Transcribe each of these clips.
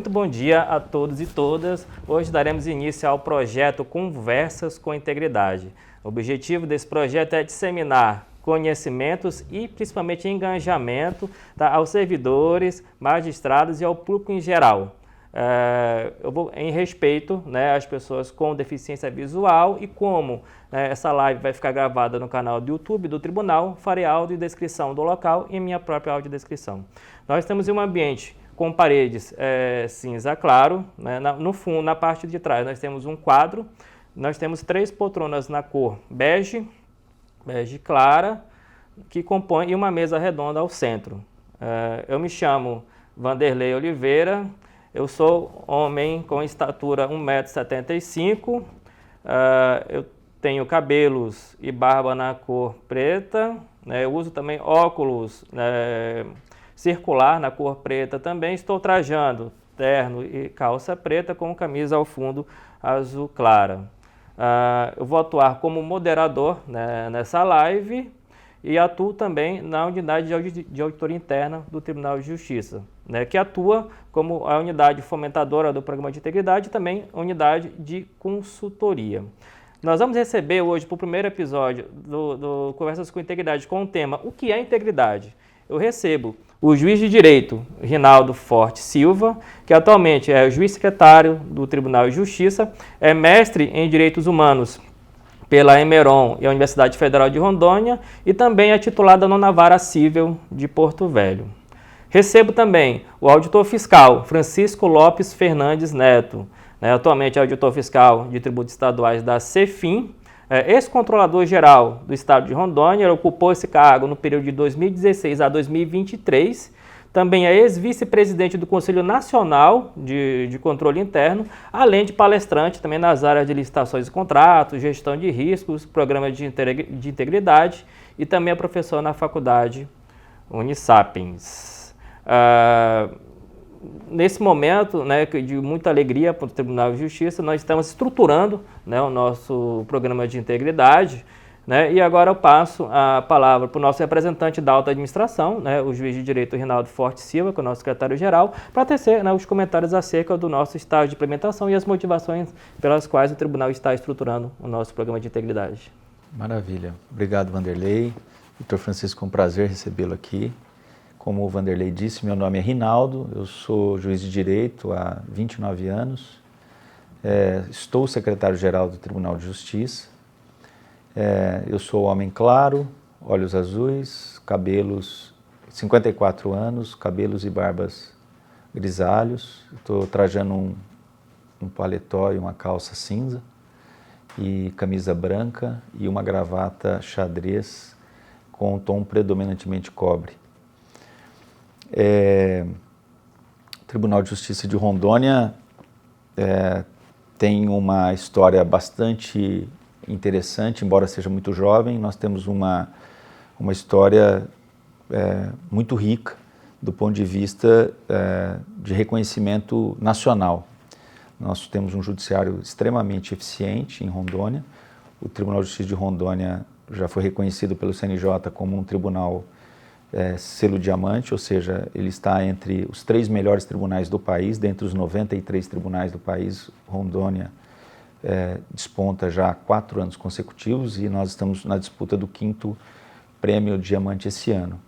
Muito bom dia a todos e todas. Hoje daremos início ao projeto Conversas com Integridade. O objetivo desse projeto é disseminar conhecimentos e principalmente engajamento aos servidores, magistrados e ao público em geral. Eu vou em respeito às pessoas com deficiência visual e como essa live vai ficar gravada no canal do YouTube do Tribunal, farei audiodescrição do local e minha própria audiodescrição. Nós temos um ambiente com paredes cinza claro, no fundo, na parte de trás nós temos um quadro, nós temos 3 poltronas na cor bege clara, que compõe uma mesa redonda ao centro. Eu me chamo Vanderlei Oliveira, eu sou homem com estatura 1,75 m, eu tenho cabelos e barba na cor preta, eu uso também óculos circular na cor preta também, estou trajando terno e calça preta com camisa ao fundo azul clara. Eu vou atuar como moderador nessa live e atuo também na unidade de auditoria interna do Tribunal de Justiça, que atua como a unidade fomentadora do programa de integridade e também a unidade de consultoria. Nós vamos receber hoje, para o primeiro episódio do Conversas com Integridade, com o tema O que é integridade? Eu recebo o juiz de direito Rinaldo Forte Silva, que atualmente é o juiz secretário do Tribunal de Justiça, é mestre em Direitos Humanos pela Emeron e a Universidade Federal de Rondônia e também é titular da 9ª Vara Cível de Porto Velho. Recebo também o auditor fiscal Francisco Lopes Fernandes Neto, atualmente é auditor fiscal de tributos estaduais da Cefim, ex-controlador-geral do estado de Rondônia, ele ocupou esse cargo no período de 2016 a 2023, também é ex-vice-presidente do Conselho Nacional de Controle Interno, além de palestrante também nas áreas de licitações e contratos, gestão de riscos, programa de integridade e também é professor na faculdade Unisapiens. Nesse momento de muita alegria para o Tribunal de Justiça, nós estamos estruturando o nosso programa de integridade, e agora eu passo a palavra para o nosso representante da alta administração, o juiz de direito Rinaldo Forte Silva, que é o nosso secretário-geral, para tecer os comentários acerca do nosso estágio de implementação e as motivações pelas quais o tribunal está estruturando o nosso programa de integridade. Maravilha. Obrigado, Vanderlei. Doutor Francisco, um prazer recebê-lo aqui. Como o Vanderlei disse, meu nome é Rinaldo, eu sou juiz de direito há 29 anos, estou secretário-geral do Tribunal de Justiça, eu sou homem claro, olhos azuis, cabelos, 54 anos, cabelos e barbas grisalhos, estou trajando um paletó e uma calça cinza, e camisa branca e uma gravata xadrez com um tom predominantemente cobre. O Tribunal de Justiça de Rondônia tem uma história bastante interessante, embora seja muito jovem. Nós temos uma história muito rica do ponto de vista de reconhecimento nacional. Nós temos um judiciário extremamente eficiente em Rondônia. O Tribunal de Justiça de Rondônia já foi reconhecido pelo CNJ como um tribunal selo diamante, ou seja, ele está entre os 3 melhores tribunais do país, dentre os 93 tribunais do país. Rondônia desponta já há 4 anos consecutivos e nós estamos na disputa do 5º prêmio diamante esse ano.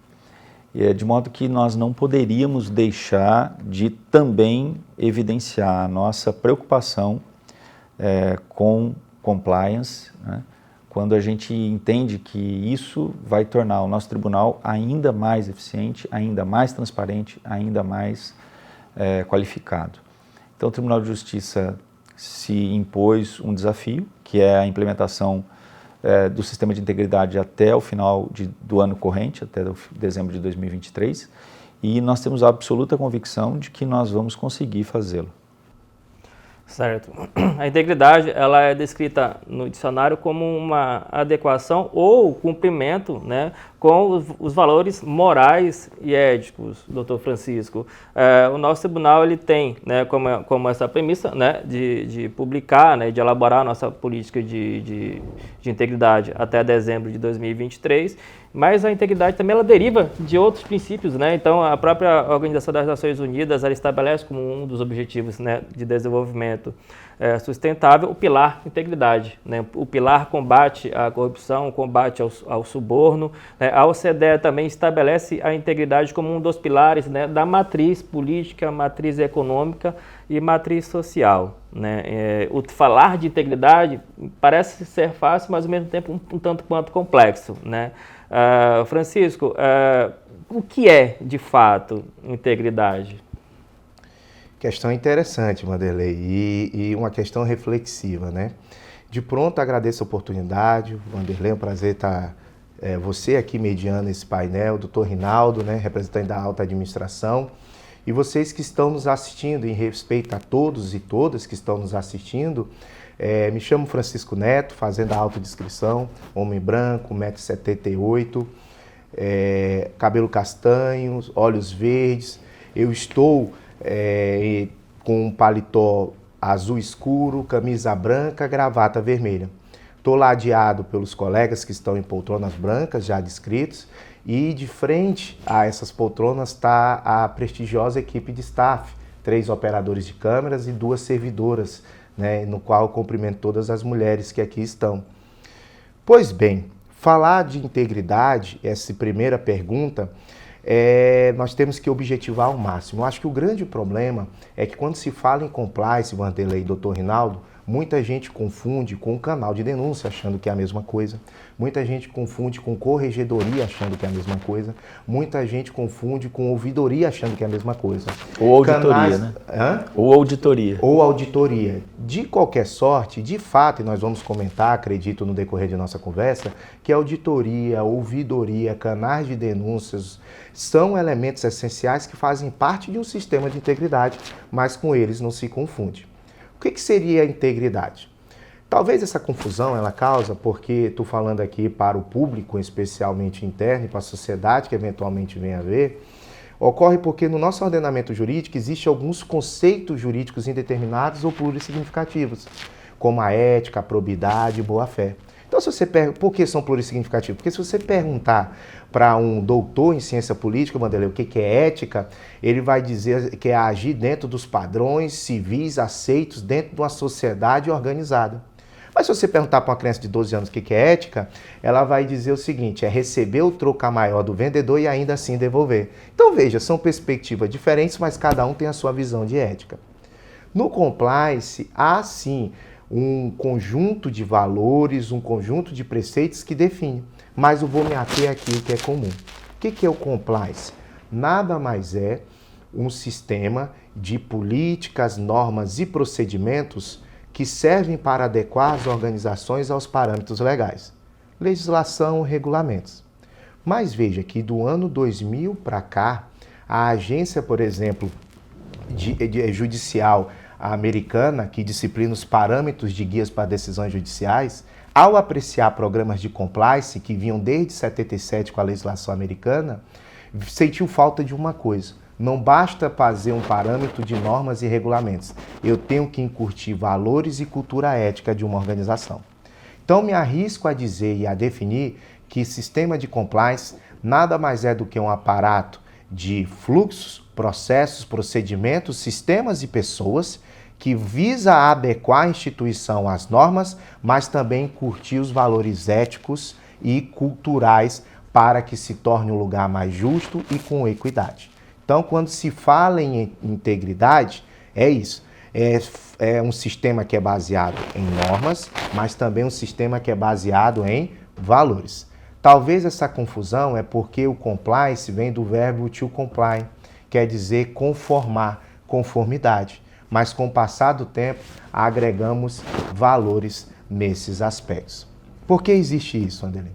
De modo que nós não poderíamos deixar de também evidenciar a nossa preocupação com compliance, quando a gente entende que isso vai tornar o nosso tribunal ainda mais eficiente, ainda mais transparente, ainda mais qualificado. Então, o Tribunal de Justiça se impôs um desafio, que é a implementação do sistema de integridade até o final do ano corrente, até dezembro de 2023, e nós temos a absoluta convicção de que nós vamos conseguir fazê-lo. Certo. A integridade ela é descrita no dicionário como uma adequação ou cumprimento com os valores morais e éticos, doutor Francisco. O nosso tribunal ele tem, né, como essa premissa, né, de publicar, né, de elaborar a nossa política de integridade até dezembro de 2023, mas a integridade também ela deriva de outros princípios, né? Então, a própria Organização das Nações Unidas ela estabelece como um dos objetivos, né, de desenvolvimento sustentável o pilar integridade, né? O pilar combate à corrupção, combate ao suborno, né? A OCDE também estabelece a integridade como um dos pilares, né, da matriz política, matriz econômica e matriz social, né? O falar de integridade parece ser fácil, mas ao mesmo tempo um tanto quanto complexo, né? Francisco, o que é de fato integridade? Questão interessante, Vanderlei, e uma questão reflexiva, né? De pronto, agradeço a oportunidade, Vanderlei, é um prazer estar você aqui mediando esse painel, doutor Rinaldo, né, representante da alta administração, e vocês que estão nos assistindo, em respeito a todos e todas que estão nos assistindo. Me chamo Francisco Neto, fazendo a autodescrição, homem branco, 1,78 m, cabelo castanho, olhos verdes. Eu estou com um paletó azul escuro, camisa branca, gravata vermelha. Estou ladeado pelos colegas que estão em poltronas brancas, já descritos, e de frente a essas poltronas está a prestigiosa equipe de staff, 3 operadores de câmeras e 2 servidoras, né, no qual eu cumprimento todas as mulheres que aqui estão. Pois bem, falar de integridade, essa primeira pergunta, nós temos que objetivar ao máximo. Eu acho que o grande problema é que quando se fala em compliance, Vanderlei e doutor Rinaldo, muita gente confunde com o canal de denúncia, achando que é a mesma coisa. Muita gente confunde com corregedoria, achando que é a mesma coisa. Muita gente confunde com ouvidoria, achando que é a mesma coisa. Ou auditoria, né? Ou auditoria. Ou auditoria. De qualquer sorte, de fato, e nós vamos comentar, acredito, no decorrer de nossa conversa, que auditoria, ouvidoria, canais de denúncias são elementos essenciais que fazem parte de um sistema de integridade, mas com eles não se confunde. O que seria a integridade? Talvez essa confusão ela causa, porque estou falando aqui para o público, especialmente interno, e para a sociedade que eventualmente venha a ver, ocorre porque no nosso ordenamento jurídico existem alguns conceitos jurídicos indeterminados ou plurissignificativos, como a ética, a probidade e boa-fé. Então, se você por que são plurissignificativos? Porque se você perguntar para um doutor em ciência política, Vanderlei, o que é ética, ele vai dizer que é agir dentro dos padrões civis aceitos dentro de uma sociedade organizada. Mas se você perguntar para uma criança de 12 anos o que é ética, ela vai dizer o seguinte, é receber o troco maior do vendedor e ainda assim devolver. Então, veja, são perspectivas diferentes, mas cada um tem a sua visão de ética. No compliance, há sim um conjunto de valores, um conjunto de preceitos que define. Mas eu vou me ater aqui o que é comum. O que é o compliance? Nada mais é um sistema de políticas, normas e procedimentos que servem para adequar as organizações aos parâmetros legais. Legislação, regulamentos. Mas veja que do ano 2000 para cá, a agência, por exemplo, judicial americana, que disciplina os parâmetros de guias para decisões judiciais, ao apreciar programas de compliance que vinham desde 77 com a legislação americana, sentiu falta de uma coisa. Não basta fazer um parâmetro de normas e regulamentos. Eu tenho que incutir valores e cultura ética de uma organização. Então, me arrisco a dizer e a definir que sistema de compliance nada mais é do que um aparato de fluxos, processos, procedimentos, sistemas e pessoas que visa adequar a instituição às normas, mas também curtir os valores éticos e culturais para que se torne um lugar mais justo e com equidade. Então, quando se fala em integridade, é isso. É um sistema que é baseado em normas, mas também um sistema que é baseado em valores. Talvez essa confusão é porque o compliance vem do verbo to comply, quer dizer conformar, conformidade. Mas com o passar do tempo, agregamos valores nesses aspectos. Por que existe isso, Anderlei?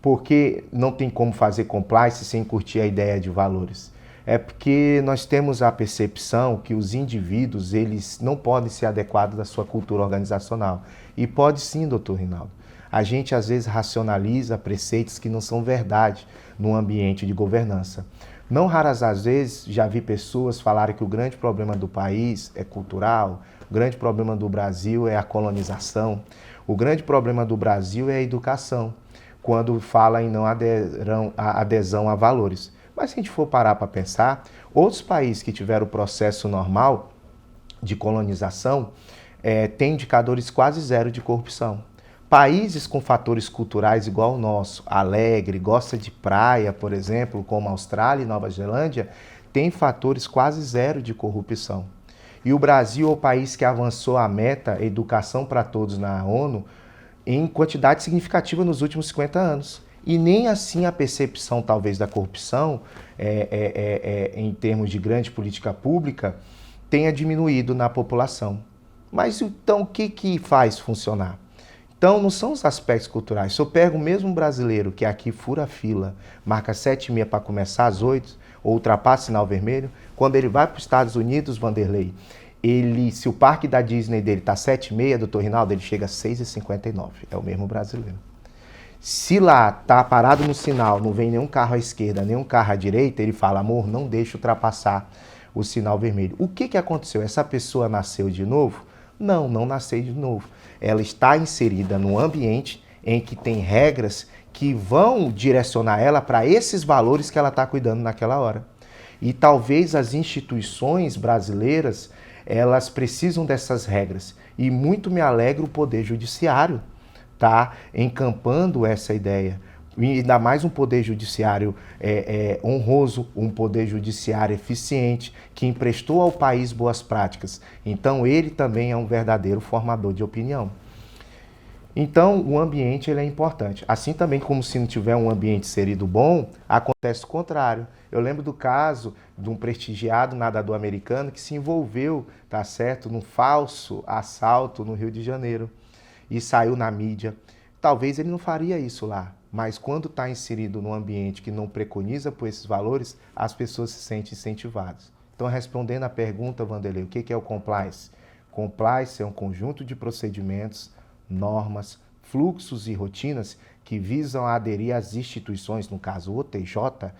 Porque não tem como fazer compliance sem curtir a ideia de valores. É porque nós temos a percepção que os indivíduos eles não podem ser adequados à sua cultura organizacional. E pode sim, doutor Rinaldo. A gente às vezes racionaliza preceitos que não são verdade no ambiente de governança. Não raras às vezes já vi pessoas falarem que o grande problema do país é cultural, o grande problema do Brasil é a colonização, o grande problema do Brasil é a educação, quando fala em não adesão a valores. Mas se a gente for parar para pensar, outros países que tiveram o processo normal de colonização têm indicadores quase zero de corrupção. Países com fatores culturais igual o nosso, alegre, gosta de praia, por exemplo, como a Austrália e Nova Zelândia, têm fatores quase zero de corrupção. E o Brasil é o país que avançou a meta educação para todos na ONU em quantidade significativa nos últimos 50 anos. E nem assim a percepção, talvez, da corrupção, em termos de grande política pública, tenha diminuído na população. Mas então o que faz funcionar? Então, não são os aspectos culturais. Se eu pego o mesmo brasileiro que aqui fura a fila, marca 7h30 para começar às 8h, ou ultrapassa o sinal vermelho, quando ele vai para os Estados Unidos, Vanderlei, se o parque da Disney dele está 7h30, doutor Rinaldo, ele chega às 6h59. É o mesmo brasileiro. Se lá está parado no sinal, não vem nenhum carro à esquerda, nenhum carro à direita, ele fala, amor, não deixa ultrapassar o sinal vermelho. O que aconteceu? Essa pessoa nasceu de novo? Não, não nasceu de novo. Ela está inserida num ambiente em que tem regras que vão direcionar ela para esses valores que ela está cuidando naquela hora. E talvez as instituições brasileiras, elas precisam dessas regras. E muito me alegra o Poder Judiciário tá encampando essa ideia. E ainda mais um poder judiciário honroso, um poder judiciário eficiente, que emprestou ao país boas práticas. Então, ele também é um verdadeiro formador de opinião. Então, o ambiente ele é importante. Assim também como se não tiver um ambiente inserido bom, acontece o contrário. Eu lembro do caso de um prestigiado nadador americano que se envolveu, tá certo, num falso assalto no Rio de Janeiro e saiu na mídia. Talvez ele não faria isso lá, mas quando está inserido num ambiente que não preconiza por esses valores, as pessoas se sentem incentivadas. Então, respondendo à pergunta, Vanderlei, o que é o compliance? Compliance é um conjunto de procedimentos, normas, fluxos e rotinas que visam aderir às instituições, no caso o TJ,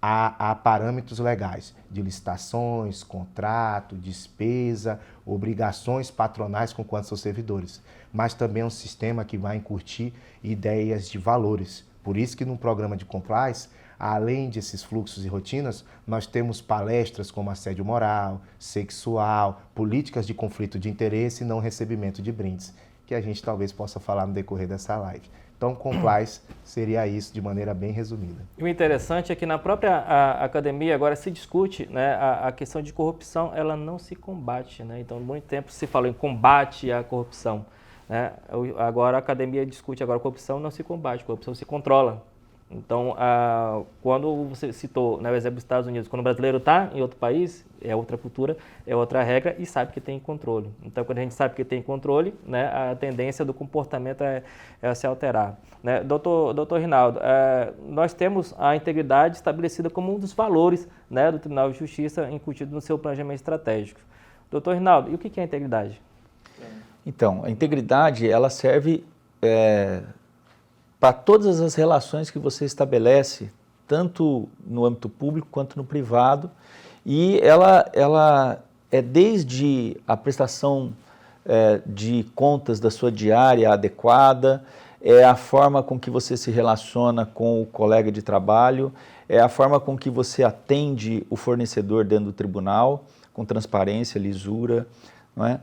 a parâmetros legais de licitações, contrato, despesa, obrigações patronais com quanto seus servidores. Mas também é um sistema que vai incutir ideias de valores. Por isso que no programa de compliance, além desses fluxos e rotinas, nós temos palestras como assédio moral, sexual, políticas de conflito de interesse e não recebimento de brindes, que a gente talvez possa falar no decorrer dessa live. Então, compliance seria isso de maneira bem resumida. E o interessante é que na própria academia agora se discute, né, a questão de corrupção, ela não se combate, né? Então, muito tempo se falou em combate à corrupção, né? Agora a academia discute agora a corrupção não se combate, a corrupção se controla. Então, quando você citou, né, o exemplo dos Estados Unidos, quando o brasileiro está em outro país, é outra cultura, é outra regra e sabe que tem controle. Então, quando a gente sabe que tem controle, né, a tendência do comportamento é se alterar. Né? Doutor Rinaldo, nós temos a integridade estabelecida como um dos valores, né, do Tribunal de Justiça incutido no seu planejamento estratégico. Doutor Rinaldo, e o que é a integridade? Então, a integridade ela serve para todas as relações que você estabelece, tanto no âmbito público quanto no privado, e ela é desde a prestação de contas da sua diária adequada, é a forma com que você se relaciona com o colega de trabalho, é a forma com que você atende o fornecedor dentro do tribunal, com transparência, lisura, não é?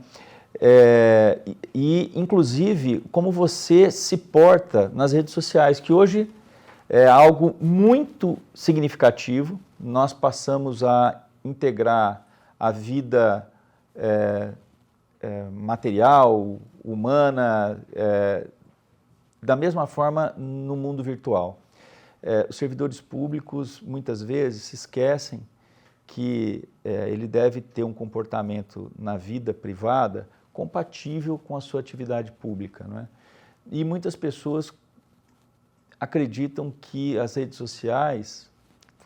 Inclusive, como você se porta nas redes sociais, que hoje é algo muito significativo. Nós passamos a integrar a vida material, humana, da mesma forma no mundo virtual. Os servidores públicos, muitas vezes, se esquecem que ele deve ter um comportamento na vida privada compatível com a sua atividade pública, não é? E muitas pessoas acreditam que as redes sociais,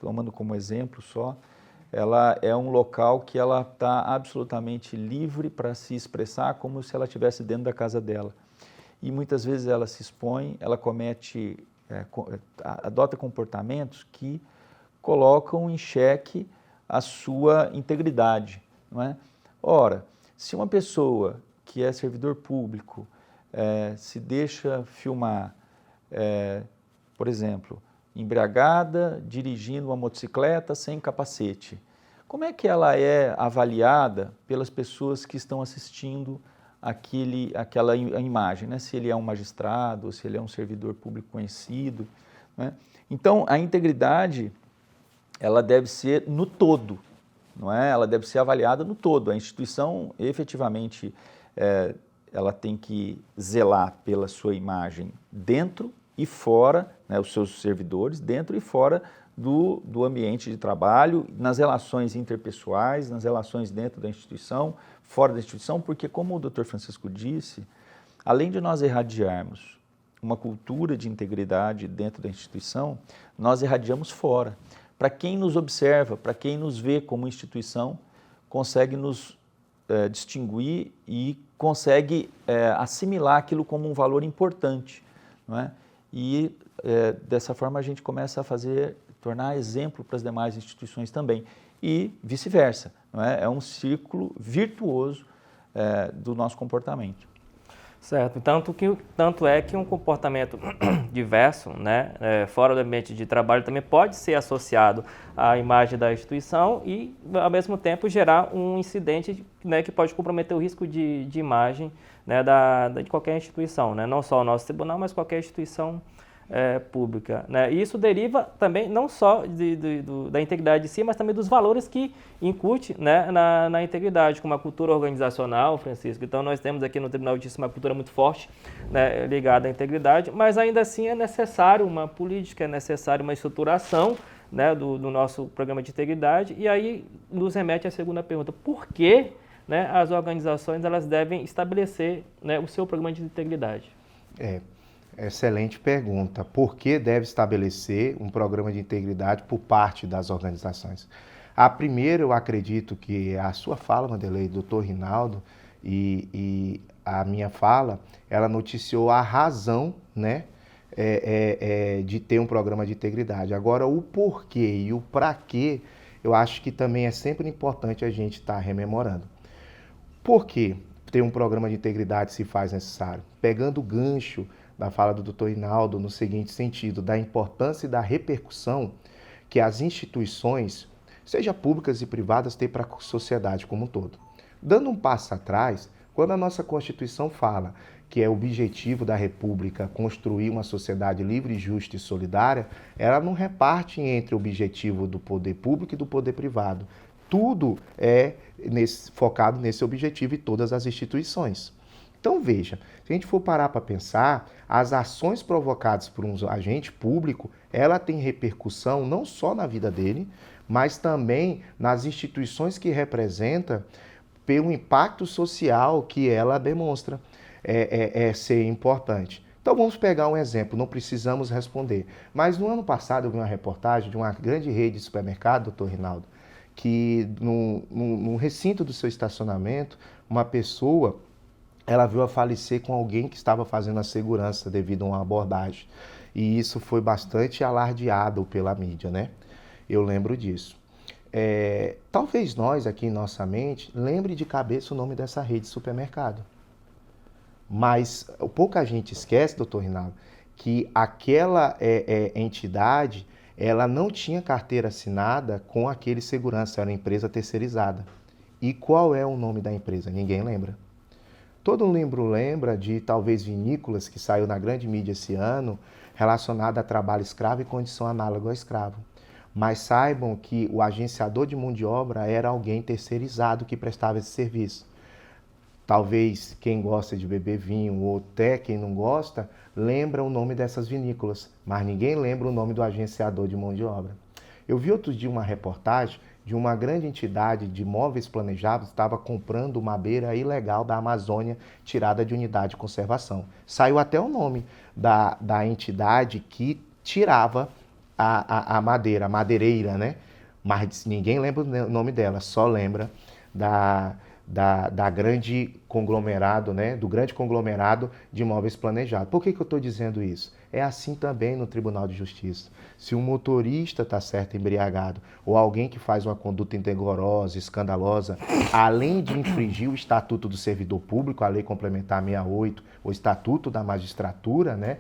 tomando como exemplo só, ela é um local que ela está absolutamente livre para se expressar como se ela estivesse dentro da casa dela. e muitas vezes ela se expõe, ela adota comportamentos que colocam em xeque a sua integridade, não é? Ora, se uma pessoa que é servidor público se deixa filmar, por exemplo, embriagada, dirigindo uma motocicleta sem capacete, como é que ela é avaliada pelas pessoas que estão assistindo aquela imagem, né? Se ele é um magistrado, se ele é um servidor público conhecido, né? Então, a integridade, ela deve ser no todo, não é? Ela deve ser avaliada no todo. A instituição, efetivamente, ela tem que zelar pela sua imagem dentro e fora, né, os seus servidores, dentro e fora do ambiente de trabalho, nas relações interpessoais, nas relações dentro da instituição, fora da instituição, porque, como o Dr. Francisco disse, além de nós irradiarmos uma cultura de integridade dentro da instituição, nós irradiamos fora. Para quem nos observa, para quem nos vê como instituição, consegue nos distinguir e consegue assimilar aquilo como um valor importante, não é? E dessa forma a gente começa a tornar exemplo para as demais instituições também, e vice-versa, não é? É um círculo virtuoso do nosso comportamento. Certo, tanto é que um comportamento diverso, né, fora do ambiente de trabalho também pode ser associado à imagem da instituição e, ao mesmo tempo, gerar um incidente, né, que pode comprometer o risco de imagem, né, de qualquer instituição, né, não só o nosso tribunal, mas qualquer instituição pública, né? E isso deriva também não só da integridade de si, mas também dos valores que incute, né, na integridade, como a cultura organizacional, Francisco. Então nós temos aqui no Tribunal de Justiça uma cultura muito forte, né, ligada à integridade, mas ainda assim é necessário uma política, é necessário uma estruturação, né, do nosso programa de integridade, e aí nos remete à segunda pergunta: por que, né, as organizações elas devem estabelecer, né, o seu programa de integridade? Excelente pergunta. Por que deve estabelecer um programa de integridade por parte das organizações? A primeira, eu acredito que a sua fala, Wanderley, doutor Rinaldo, e a minha fala, ela noticiou a razão, né, de ter um programa de integridade. Agora, o porquê e o para quê, eu acho que também é sempre importante a gente estar rememorando. Por que ter um programa de integridade se faz necessário? Pegando o gancho da fala do Dr. Rinaldo no seguinte sentido, da importância e da repercussão que as instituições, seja públicas e privadas, têm para a sociedade como um todo. Dando um passo atrás, quando a nossa Constituição fala que é o objetivo da República construir uma sociedade livre, justa e solidária, ela não reparte entre o objetivo do poder público e do poder privado. Tudo é focado nesse objetivo e todas as instituições. Então veja, se a gente for parar para pensar, as ações provocadas por um agente público, ela tem repercussão não só na vida dele, mas também nas instituições que representa, pelo impacto social que ela demonstra ser importante. Então vamos pegar um exemplo, não precisamos responder. Mas no ano passado eu vi uma reportagem de uma grande rede de supermercado, doutor Rinaldo, que no recinto do seu estacionamento, uma pessoa, ela viu a falecer com alguém que estava fazendo a segurança devido a uma abordagem. E isso foi bastante alardeado pela mídia, né? Eu lembro disso. Talvez nós, aqui em nossa mente, lembre de cabeça o nome dessa rede de supermercado. Mas pouca gente esquece, doutor Rinaldo, que aquela entidade, ela não tinha carteira assinada com aquele segurança, era uma empresa terceirizada. E qual é o nome da empresa? Ninguém lembra. Todo mundo lembra de, talvez, vinícolas que saiu na grande mídia esse ano, relacionada a trabalho escravo e condição análoga ao escravo. Mas saibam que o agenciador de mão de obra era alguém terceirizado que prestava esse serviço. Talvez quem gosta de beber vinho ou até quem não gosta, lembra o nome dessas vinícolas, mas ninguém lembra o nome do agenciador de mão de obra. Eu vi outro dia uma reportagem de uma grande entidade de móveis planejados estava comprando madeira ilegal da Amazônia, tirada de unidade de conservação. Saiu até o nome da entidade que tirava a madeira, a madeireira, né? Mas ninguém lembra o nome dela, só lembra da grande conglomerado, né, do grande conglomerado de imóveis planejados. Por que eu estou dizendo isso? É assim também no Tribunal de Justiça. Se um motorista está certo embriagado ou alguém que faz uma conduta indecorosa, escandalosa, além de infringir o Estatuto do Servidor Público, a Lei Complementar 68, o Estatuto da Magistratura, né,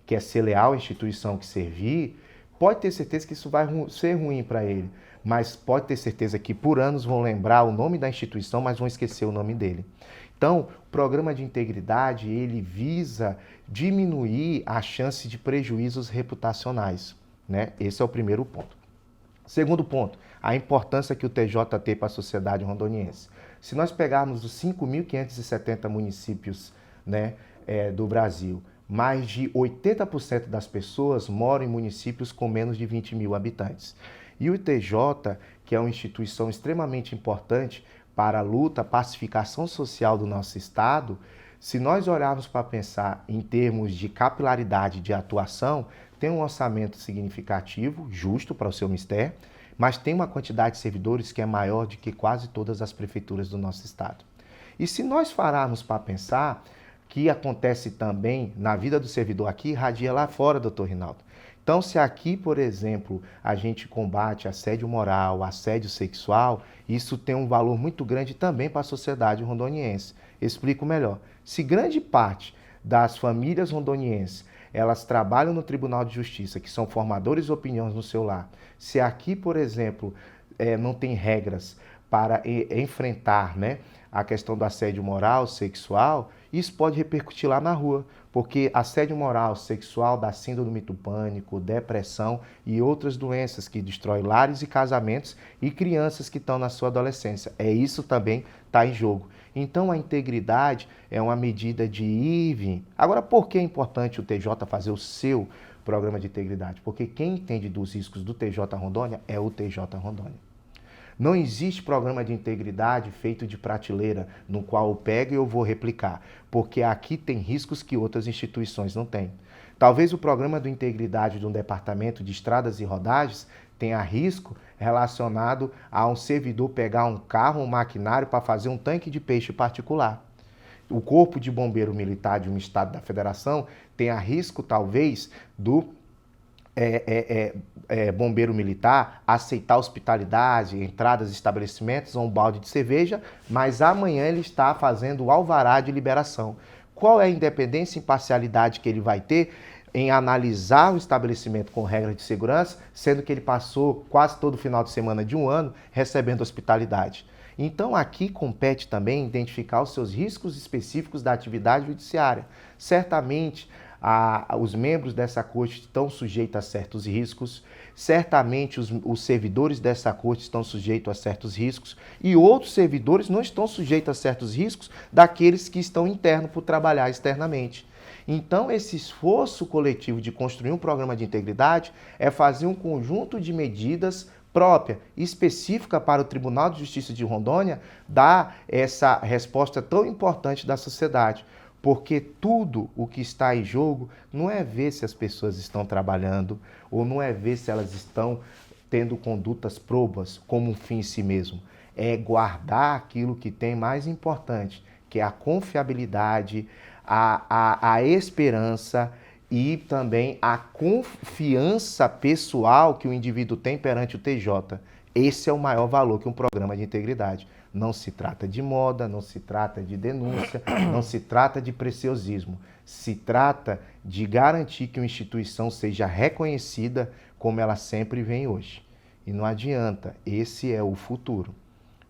que é ser leal à instituição que servir, pode ter certeza que isso vai ser ruim para ele. Mas pode ter certeza que por anos vão lembrar o nome da instituição, mas vão esquecer o nome dele. Então, o programa de integridade, ele visa diminuir a chance de prejuízos reputacionais, né? Esse é o primeiro ponto. Segundo ponto, a importância que o TJ tem para a sociedade rondoniense. Se nós pegarmos os 5.570 municípios, né, do Brasil, mais de 80% das pessoas moram em municípios com menos de 20 mil habitantes. E o TJ, que é uma instituição extremamente importante para a luta, a pacificação social do nosso Estado, se nós olharmos para pensar em termos de capilaridade de atuação, tem um orçamento significativo, justo para o seu ministério, mas tem uma quantidade de servidores que é maior do que quase todas as prefeituras do nosso Estado. E se nós pararmos para pensar, que acontece também na vida do servidor aqui, irradia lá fora, doutor Rinaldo. Então, se aqui, por exemplo, a gente combate assédio moral, assédio sexual, isso tem um valor muito grande também para a sociedade rondoniense. Explico melhor. Se grande parte das famílias rondonienses, elas trabalham no Tribunal de Justiça, que são formadores de opiniões no seu lar, se aqui, por exemplo, não tem regras para enfrentar, né, a questão do assédio moral, sexual, isso pode repercutir lá na rua, porque assédio moral, sexual dá síndrome do pânico, depressão e outras doenças que destroem lares e casamentos e crianças que estão na sua adolescência. Isso também está em jogo. Então, a integridade é uma medida de ir e vir. Agora, por que é importante o TJ fazer o seu programa de integridade? Porque quem entende dos riscos do TJ Rondônia é o TJ Rondônia. Não existe programa de integridade feito de prateleira, no qual eu pego e eu vou replicar, porque aqui tem riscos que outras instituições não têm. Talvez o programa de integridade de um departamento de estradas e rodagens tenha risco relacionado a um servidor pegar um carro, um maquinário para fazer um tanque de peixe particular. O Corpo de Bombeiro Militar de um estado da federação tenha risco, talvez, do bombeiro militar aceitar hospitalidade, entradas, estabelecimentos ou um balde de cerveja, mas amanhã ele está fazendo o alvará de liberação. Qual é a independência e imparcialidade que ele vai ter em analisar o estabelecimento com regras de segurança, sendo que ele passou quase todo o final de semana de um ano recebendo hospitalidade? Então, aqui compete também identificar os seus riscos específicos da atividade judiciária. Certamente, os membros dessa corte estão sujeitos a certos riscos, certamente os servidores dessa corte estão sujeitos a certos riscos e outros servidores não estão sujeitos a certos riscos daqueles que estão internos por trabalhar externamente. Então, esse esforço coletivo de construir um programa de integridade é fazer um conjunto de medidas própria, específica para o Tribunal de Justiça de Rondônia, dar essa resposta tão importante da sociedade. Porque tudo o que está em jogo não é ver se as pessoas estão trabalhando ou não é ver se elas estão tendo condutas próbas como um fim em si mesmo. É guardar aquilo que tem mais importante, que é a confiabilidade, a esperança e também a confiança pessoal que o indivíduo tem perante o TJ. Esse é o maior valor que um programa de integridade. Não se trata de moda, não se trata de denúncia, não se trata de preciosismo. Se trata de garantir que uma instituição seja reconhecida como ela sempre vem hoje. E não adianta, esse é o futuro.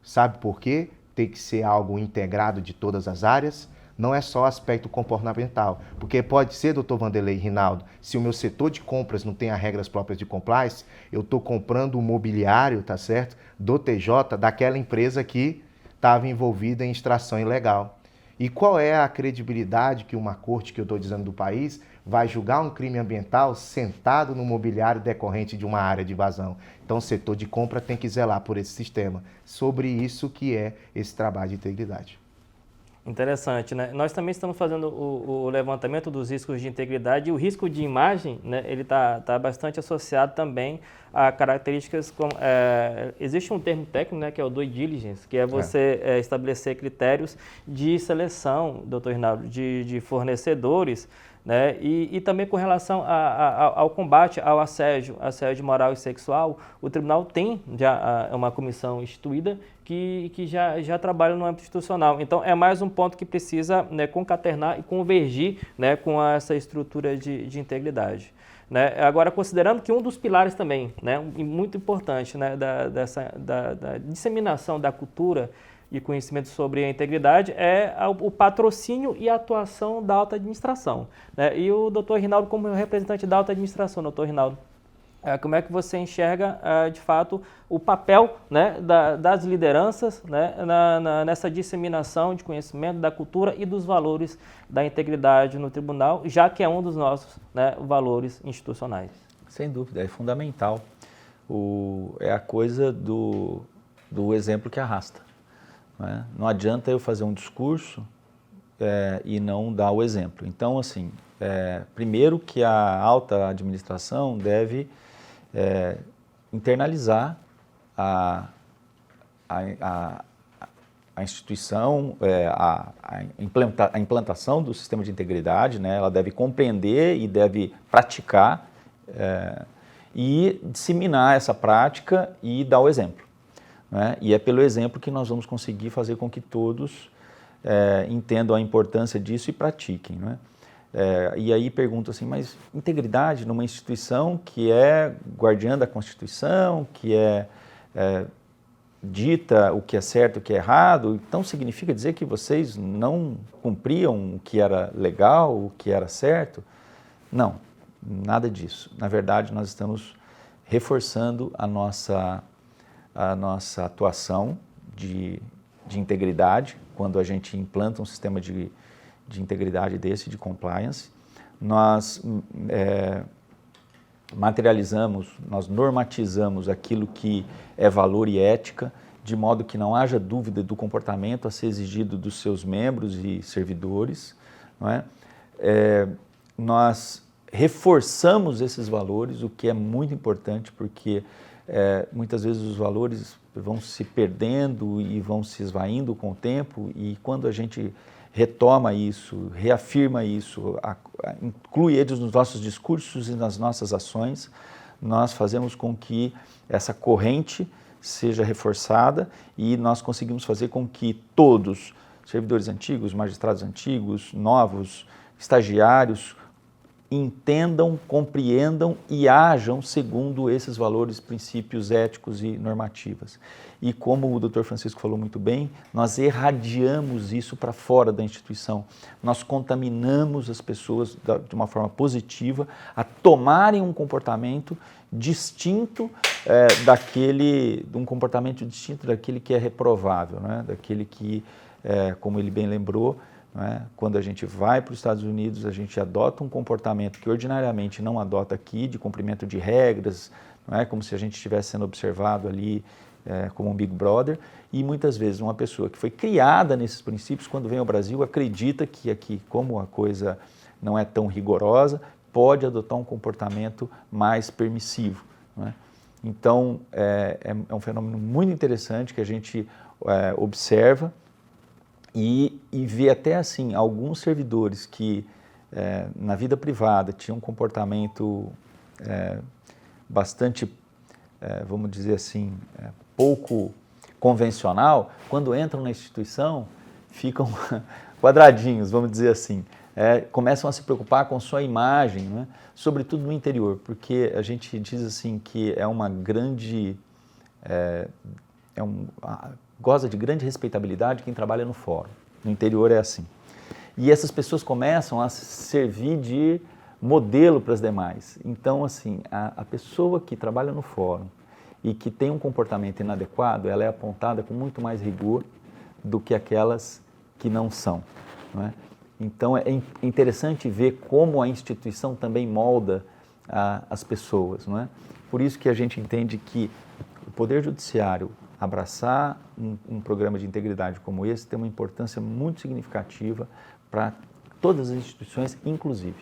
Sabe por quê? Tem que ser algo integrado de todas as áreas. Não é só aspecto comportamental, porque pode ser, doutor Vanderlei e Rinaldo, se o meu setor de compras não tem as regras próprias de compliance, eu estou comprando o mobiliário, tá certo, do TJ, daquela empresa que estava envolvida em extração ilegal. E qual é a credibilidade que uma corte, que eu estou dizendo do país, vai julgar um crime ambiental sentado no mobiliário decorrente de uma área de vazão? Então o setor de compra tem que zelar por esse sistema. Sobre isso que é esse trabalho de integridade. Interessante, né? Nós também estamos fazendo o levantamento dos riscos de integridade e o risco de imagem, né? Ele tá bastante associado também a características como... existe um termo técnico, né? Que é o due diligence, que é você estabelecer critérios de seleção, doutor Rinaldo, de fornecedores, né? E também com relação ao combate ao assédio moral e sexual, o tribunal tem já uma comissão instituída que já trabalha no âmbito institucional. Então, é mais um ponto que precisa, né, concatenar e convergir, né, com essa estrutura de integridade. Né? Agora, considerando que um dos pilares também, né, muito importante, né, da disseminação da cultura e conhecimento sobre a integridade é o patrocínio e a atuação da alta administração. Né? E o doutor Rinaldo, como representante da alta administração, doutor Rinaldo, como é que você enxerga, de fato, o papel, né, das lideranças, né, nessa disseminação de conhecimento da cultura e dos valores da integridade no tribunal, já que é um dos nossos, né, valores institucionais? Sem dúvida, é fundamental. É a coisa do exemplo que arrasta. Né? Não adianta eu fazer um discurso e não dar o exemplo. Então, assim, primeiro que a alta administração deve internalizar a instituição, a implantação do sistema de integridade, né? Ela deve compreender e deve praticar e disseminar essa prática e dar o exemplo. Né? E é pelo exemplo que nós vamos conseguir fazer com que todos entendam a importância disso e pratiquem. Né? E aí pergunto assim, mas integridade numa instituição que é guardiã da Constituição, que dita o que é certo e o que é errado, então significa dizer que vocês não cumpriam o que era legal, o que era certo? Não, nada disso. Na verdade, nós estamos reforçando a nossa atuação de integridade, quando a gente implanta um sistema de integridade desse, de compliance. Nós materializamos, nós normatizamos aquilo que é valor e ética, de modo que não haja dúvida do comportamento a ser exigido dos seus membros e servidores. Não é? Nós reforçamos esses valores, o que é muito importante, porque muitas vezes os valores vão se perdendo e vão se esvaindo com o tempo, e quando a gente retoma isso, reafirma isso, inclui eles nos nossos discursos e nas nossas ações, nós fazemos com que essa corrente seja reforçada e nós conseguimos fazer com que todos, servidores antigos, magistrados antigos, novos, estagiários, entendam, compreendam e ajam segundo esses valores, princípios éticos e normativas. E como o Dr. Francisco falou muito bem, nós irradiamos isso para fora da instituição. Nós contaminamos as pessoas de uma forma positiva a tomarem um comportamento distinto de um comportamento distinto daquele que é reprovável, né? Daquele que, como ele bem lembrou, quando a gente vai para os Estados Unidos, a gente adota um comportamento que ordinariamente não adota aqui, de cumprimento de regras, como se a gente estivesse sendo observado ali como um Big Brother, e muitas vezes uma pessoa que foi criada nesses princípios, quando vem ao Brasil, acredita que aqui, como a coisa não é tão rigorosa, pode adotar um comportamento mais permissivo. Então, é um fenômeno muito interessante que a gente observa, e vê até assim, alguns servidores que na vida privada tinham um comportamento bastante, vamos dizer assim, pouco convencional, quando entram na instituição, ficam quadradinhos, vamos dizer assim. Começam a se preocupar com sua imagem, né? Sobretudo no interior, porque a gente diz assim que é uma grande... goza de grande respeitabilidade quem trabalha no fórum. No interior é assim. E essas pessoas começam a servir de modelo para as demais. Então, assim, a pessoa que trabalha no fórum e que tem um comportamento inadequado, ela é apontada com muito mais rigor do que aquelas que não são. Não é? Então, é interessante ver como a instituição também molda as pessoas. Não é? Por isso que a gente entende que o Poder Judiciário, abraçar um programa de integridade como esse tem uma importância muito significativa para todas as instituições, inclusive.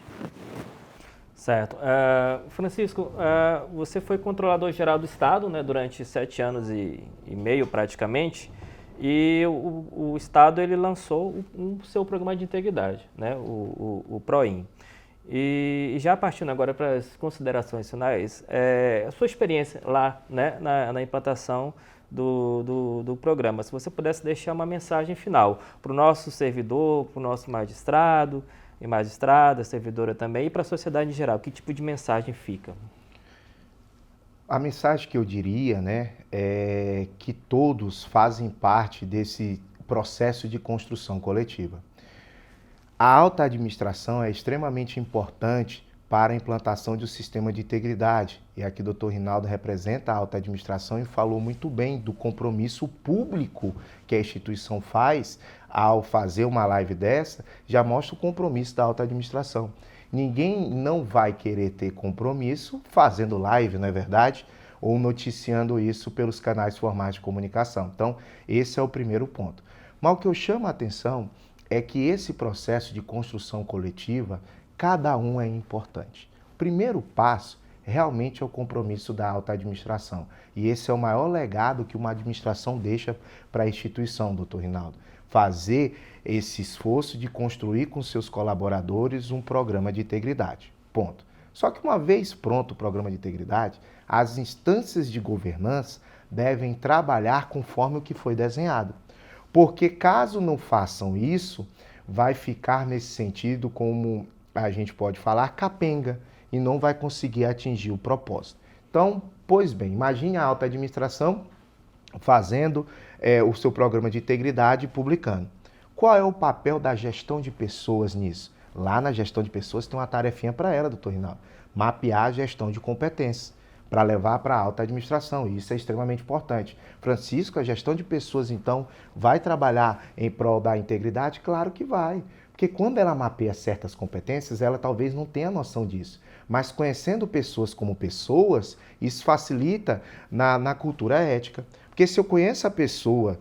Certo. Francisco, você foi controlador-geral do Estado, né, durante 7 anos e meio praticamente, e o Estado ele lançou o seu programa de integridade, né, o PROIN. E já partindo agora para as considerações finais, a sua experiência lá, né, na implantação do programa, se você pudesse deixar uma mensagem final para o nosso servidor, para o nosso magistrado e magistrada, servidora também, e para a sociedade em geral, que tipo de mensagem fica? A mensagem que eu diria, né, é que todos fazem parte desse processo de construção coletiva. A alta administração é extremamente importante para a implantação de um sistema de integridade. E aqui o Dr. Rinaldo representa a alta administração e falou muito bem do compromisso público que a instituição faz ao fazer uma live dessa, já mostra o compromisso da alta administração. Ninguém não vai querer ter compromisso fazendo live, não é verdade? Ou noticiando isso pelos canais formais de comunicação. Então, esse é o primeiro ponto. Mas o que eu chamo a atenção é que esse processo de construção coletiva, cada um é importante. O primeiro passo realmente é o compromisso da alta administração. E esse é o maior legado que uma administração deixa para a instituição, doutor Rinaldo. Fazer esse esforço de construir com seus colaboradores um programa de integridade. Ponto. Só que uma vez pronto o programa de integridade, as instâncias de governança devem trabalhar conforme o que foi desenhado. Porque caso não façam isso, vai ficar nesse sentido, como a gente pode falar, capenga, e não vai conseguir atingir o propósito. Então, pois bem, imagine a alta administração fazendo o seu programa de integridade e publicando. Qual é o papel da gestão de pessoas nisso? Lá na gestão de pessoas tem uma tarefinha para ela, doutor Rinaldo, mapear a gestão de competências para levar para a alta administração, e isso é extremamente importante. Francisco, a gestão de pessoas, então, vai trabalhar em prol da integridade? Claro que vai, porque quando ela mapeia certas competências, ela talvez não tenha noção disso, mas conhecendo pessoas como pessoas, isso facilita na cultura ética. Porque se eu conheço a pessoa,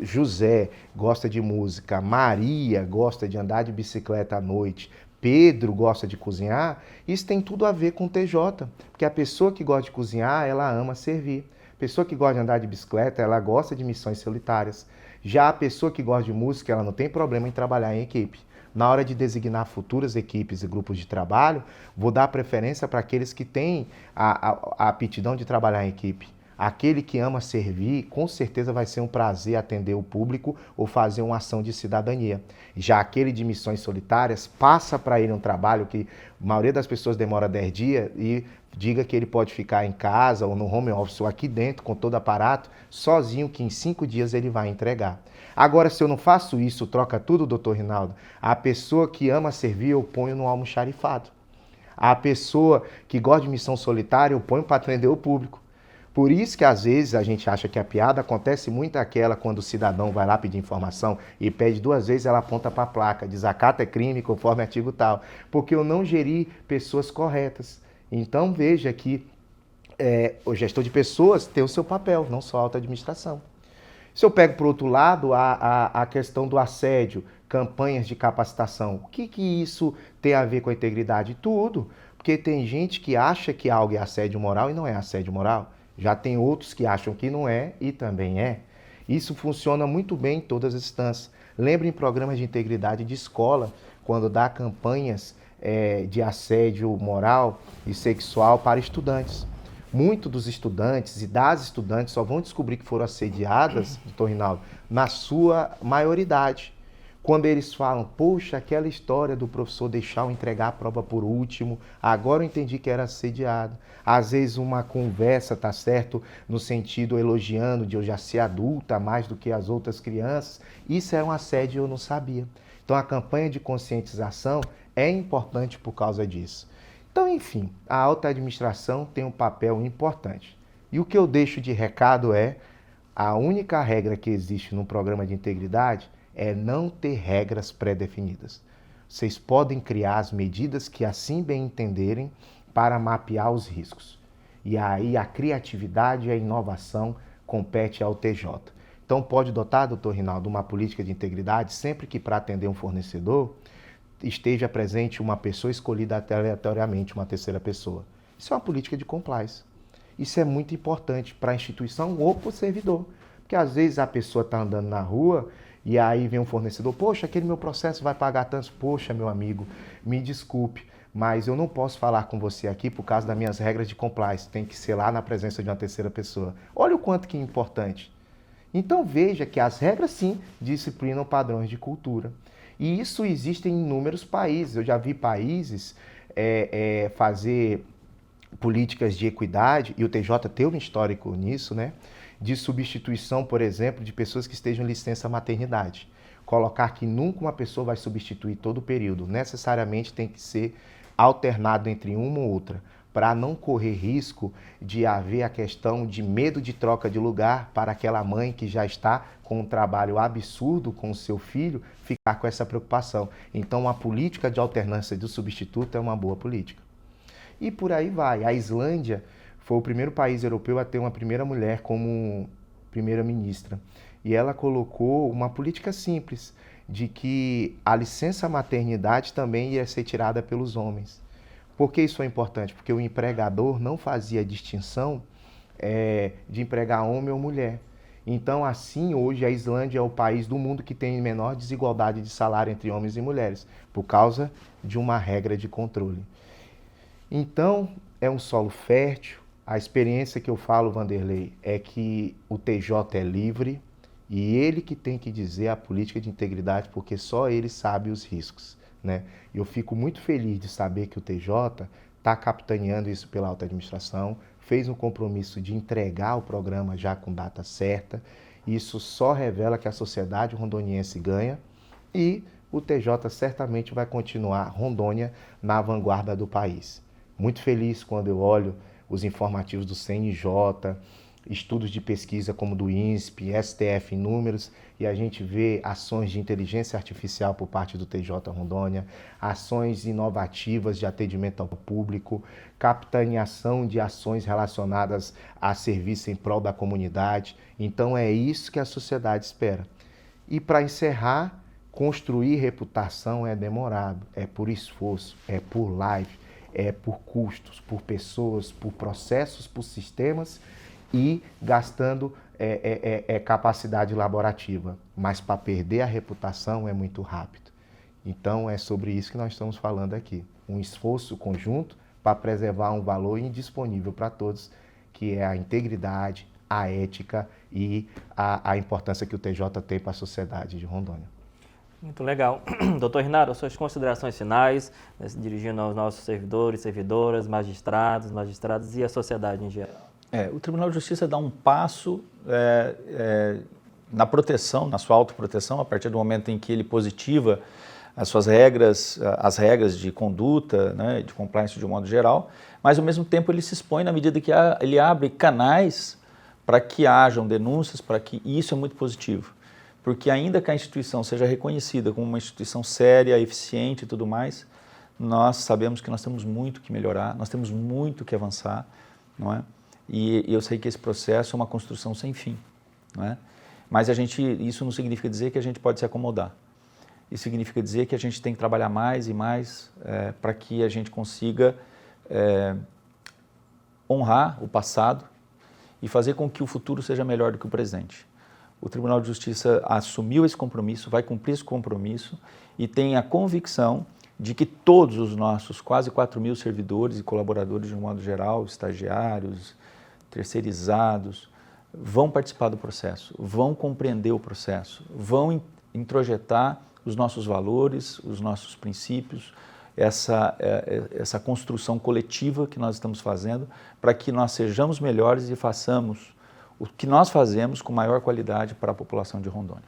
José gosta de música, Maria gosta de andar de bicicleta à noite, Pedro gosta de cozinhar, isso tem tudo a ver com o TJ, porque a pessoa que gosta de cozinhar, ela ama servir. A pessoa que gosta de andar de bicicleta, ela gosta de missões solitárias. Já a pessoa que gosta de música, ela não tem problema em trabalhar em equipe. Na hora de designar futuras equipes e grupos de trabalho, vou dar preferência para aqueles que têm a aptidão de trabalhar em equipe. Aquele que ama servir, com certeza vai ser um prazer atender o público ou fazer uma ação de cidadania. Já aquele de missões solitárias, passa para ele um trabalho que a maioria das pessoas demora 10 dias e diga que ele pode ficar em casa ou no home office ou aqui dentro com todo aparato, sozinho, que em 5 dias ele vai entregar. Agora, se eu não faço isso, troca tudo, doutor Rinaldo, a pessoa que ama servir eu ponho no almoxarifado. A pessoa que gosta de missão solitária eu ponho para atender o público. Por isso que às vezes a gente acha que a piada acontece muito aquela quando o cidadão vai lá pedir informação e pede 2 vezes, ela aponta para a placa, desacato é crime conforme artigo tal, porque eu não geri pessoas corretas. Então veja que o gestor de pessoas tem o seu papel, não só a alta administração. Se eu pego por outro lado a questão do assédio, campanhas de capacitação, o que isso tem a ver com a integridade? Tudo, porque tem gente que acha que algo é assédio moral e não é assédio moral. Já tem outros que acham que não é e também é. Isso funciona muito bem em todas as instâncias. Lembrem programas de integridade de escola, quando dá campanhas de assédio moral e sexual para estudantes. Muitos dos estudantes e das estudantes só vão descobrir que foram assediadas, doutor Rinaldo, na sua maioridade. Quando eles falam, poxa, aquela história do professor deixar eu entregar a prova por último, agora eu entendi que era assediado. Às vezes uma conversa, tá certo, no sentido elogiando de eu já ser adulta mais do que as outras crianças, isso é um assédio e eu não sabia. Então a campanha de conscientização é importante por causa disso. Então, enfim, a alta administração tem um papel importante. E o que eu deixo de recado é, a única regra que existe no programa de integridade é não ter regras pré-definidas. Vocês podem criar as medidas que assim bem entenderem para mapear os riscos. E aí a criatividade e a inovação compete ao TJ. Então, pode adotar, doutor Rinaldo, uma política de integridade sempre que para atender um fornecedor esteja presente uma pessoa escolhida aleatoriamente, uma terceira pessoa. Isso é uma política de compliance. Isso é muito importante para a instituição ou para o servidor. Porque às vezes a pessoa está andando na rua e aí vem um fornecedor, poxa, aquele meu processo vai pagar tanto. Poxa, meu amigo, me desculpe, mas eu não posso falar com você aqui por causa das minhas regras de compliance. Tem que ser lá na presença de uma terceira pessoa. Olha o quanto que é importante. Então veja que as regras sim disciplinam padrões de cultura. E isso existe em inúmeros países. Eu já vi países fazer políticas de equidade, e o TJ tem um histórico nisso, né? De substituição, por exemplo, de pessoas que estejam em licença maternidade. Colocar que nunca uma pessoa vai substituir todo o período. Necessariamente tem que ser alternado entre uma ou outra, para não correr risco de haver a questão de medo de troca de lugar para aquela mãe que já está com um trabalho absurdo com o seu filho, ficar com essa preocupação. Então, a política de alternância do substituto é uma boa política. E por aí vai. A Islândia foi o primeiro país europeu a ter uma primeira mulher como primeira-ministra. E ela colocou uma política simples, de que a licença maternidade também ia ser tirada pelos homens. Por que isso é importante? Porque o empregador não fazia distinção de empregar homem ou mulher. Então, assim, hoje a Islândia é o país do mundo que tem menor desigualdade de salário entre homens e mulheres, por causa de uma regra de controle. Então, é um solo fértil. A experiência que eu falo, Vanderlei, é que o TJ é livre e ele que tem que dizer a política de integridade, porque só ele sabe os riscos, né? Eu fico muito feliz de saber que o TJ está capitaneando isso pela alta administração, fez um compromisso de entregar o programa já com data certa. Isso só revela que a sociedade rondoniense ganha e o TJ certamente vai continuar Rondônia na vanguarda do país. Muito feliz quando eu olho os informativos do CNJ, estudos de pesquisa como do INSP, STF em números, e a gente vê ações de inteligência artificial por parte do TJ Rondônia, ações inovativas de atendimento ao público, capitaneação de ações relacionadas a serviço em prol da comunidade. Então é isso que a sociedade espera. E para encerrar, construir reputação é demorado, é por esforço, é por live, é por custos, por pessoas, por processos, por sistemas e gastando capacidade laborativa. Mas para perder a reputação é muito rápido. Então é sobre isso que nós estamos falando aqui. Um esforço conjunto para preservar um valor indisponível para todos, que é a integridade, a ética e a importância que o TJ tem para a sociedade de Rondônia. Muito legal. Doutor Rinaldo, suas considerações finais, dirigindo aos nossos servidores, servidoras, magistrados e a sociedade em geral. O Tribunal de Justiça dá um passo na proteção, na sua autoproteção, a partir do momento em que ele positiva as suas regras, as regras de conduta, né, de compliance de um modo geral, mas ao mesmo tempo ele se expõe na medida que ele abre canais para que hajam denúncias, e isso é muito positivo. Porque ainda que a instituição seja reconhecida como uma instituição séria, eficiente e tudo mais, nós sabemos que nós temos muito que melhorar, nós temos muito que avançar, não é? E eu sei que esse processo é uma construção sem fim, não é? Mas isso não significa dizer que a gente pode se acomodar. Isso significa dizer que a gente tem que trabalhar mais e mais para que a gente consiga honrar o passado e fazer com que o futuro seja melhor do que o presente. O Tribunal de Justiça assumiu esse compromisso, vai cumprir esse compromisso e tem a convicção de que todos os nossos quase 4.000 servidores e colaboradores, de um modo geral, estagiários, terceirizados, vão participar do processo, vão compreender o processo, vão introjetar os nossos valores, os nossos princípios, essa construção coletiva que nós estamos fazendo para que nós sejamos melhores e façamos o que nós fazemos com maior qualidade para a população de Rondônia.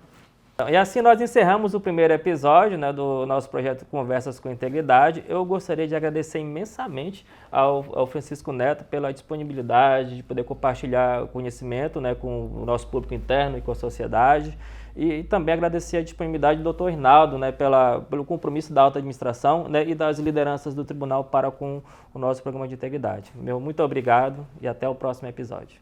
E assim nós encerramos o primeiro episódio, né, do nosso projeto Conversas com Integridade. Eu gostaria de agradecer imensamente ao Francisco Neto pela disponibilidade de poder compartilhar conhecimento, né, com o nosso público interno e com a sociedade. E também agradecer a disponibilidade do Dr. Rinaldo, né, pelo compromisso da alta administração, né, e das lideranças do tribunal para com o nosso programa de integridade. Muito obrigado e até o próximo episódio.